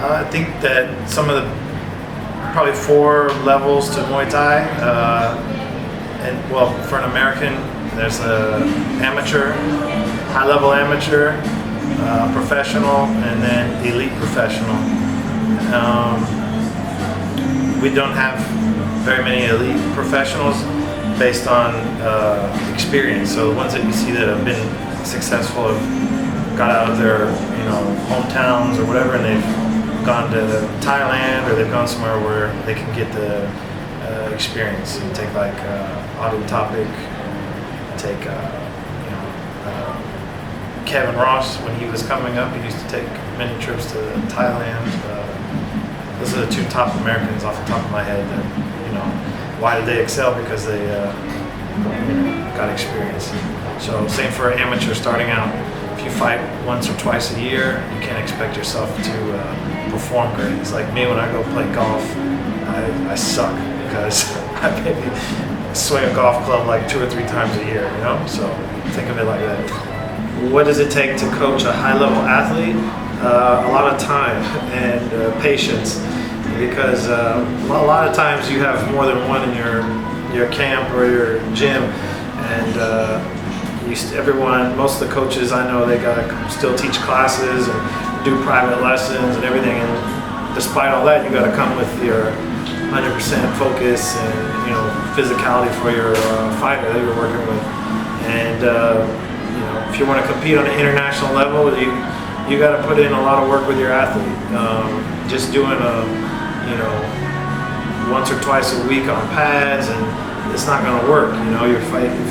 I think that some of the probably 4 levels to Muay Thai, and well, for an American, there's a amateur, high-level amateur, professional, and then elite professional. We don't have very many elite professionals based on experience. So the ones that you see that have been successful have got out of their hometowns or whatever, and they've gone to Thailand, or they've gone somewhere where they can get the experience. You take like Audie Topic, take Kevin Ross when he was coming up. He used to take many trips to Thailand. Those are the 2 top Americans off the top of my head. That why did they excel? Because they got experience. So same for an amateur starting out. If you fight once or twice a year, you can't expect yourself to perform great. It's like me when I go play golf. I suck because I maybe swing a golf club like 2 or 3 times a year. So think of it like that. What does it take to coach a high-level athlete? A lot of time and patience, because a lot of times you have more than one in your camp or your gym, and most of the coaches I know, they gotta still teach classes and do private lessons and everything, and despite all that, you gotta come with your 100% focus and physicality for your fighter that you're working with. And if you want to compete on an international level, you got to put in a lot of work with your athlete. Just doing once or twice a week on pads, and it's not going to work. You're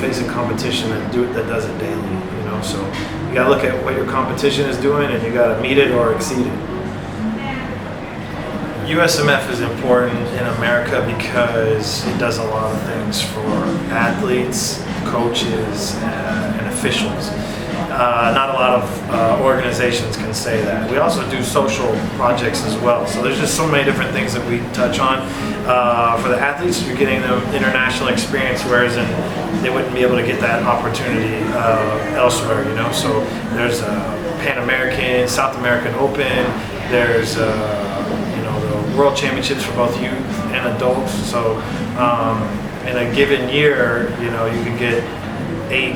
facing competition that does it daily. So you got to look at what your competition is doing, and you got to meet it or exceed it. USMF is important in America because it does a lot of things for athletes, coaches, and officials. Not a lot of organizations can say that. We also do social projects as well. So there's just so many different things that we touch on. For the athletes, you're getting them international experience, whereas they wouldn't be able to get that opportunity elsewhere. So there's Pan American, South American Open. There's World Championships for both youth and adults. So in a given year, you can get 8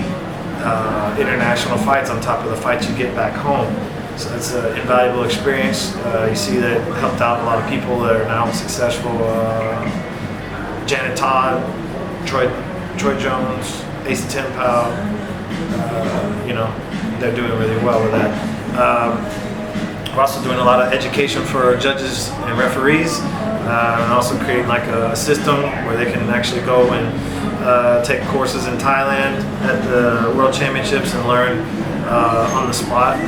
international fights on top of the fights you get back home. So it's an invaluable experience. You see that it helped out a lot of people that are now successful. Janet Todd, Troy Jones, Ace 10 Pow, they're doing really well with that. We're also doing a lot of education for judges and referees, and also creating like a system where they can actually go and take courses in Thailand at the World Championships and learn on the spot.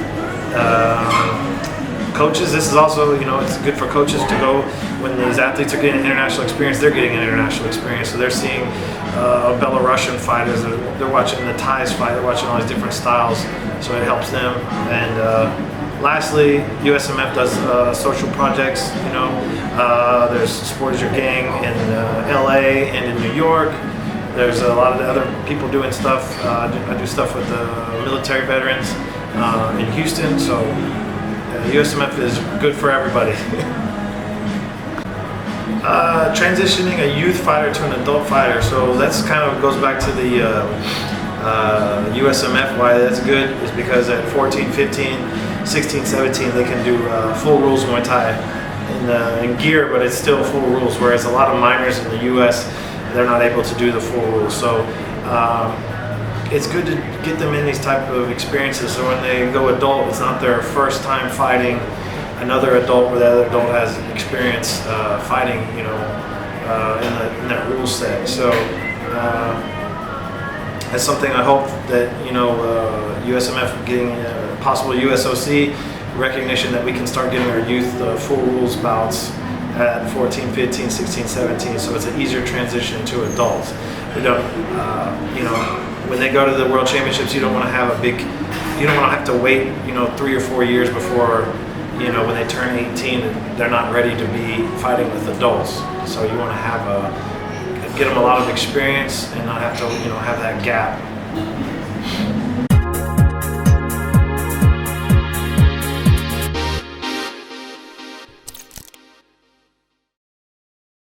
Coaches, this is also, it's good for coaches to go when these athletes are getting international experience. They're getting an international experience, so they're seeing Belarusian fighters. They're watching the Thais fight. They're watching all these different styles, so it helps them. And lastly, USMF does social projects. There's Sport Is Your Gang in LA and in New York. There's a lot of other people doing stuff. I do stuff with the military veterans in Houston. So USMF is good for everybody. Transitioning a youth fighter to an adult fighter. So that's kind of goes back to the USMF. Why that's good is because at 14, 15, 16, 17, they can do full rules Muay Thai in gear, but it's still full rules, whereas a lot of minors in the US, they're not able to do the full rules. So it's good to get them in these type of experiences, so when they go adult, it's not their first time fighting another adult where the other adult has experience fighting, in that rule set. So that's something I hope that USMF getting possible USOC recognition that we can start getting our youth full rules bouts at 14, 15, 16, 17, so it's an easier transition to adults. We don't, when they go to the World Championships, you don't want to have to wait, 3 or 4 years before, when they turn 18, they're not ready to be fighting with adults. So you want to get them a lot of experience and not have to, have that gap.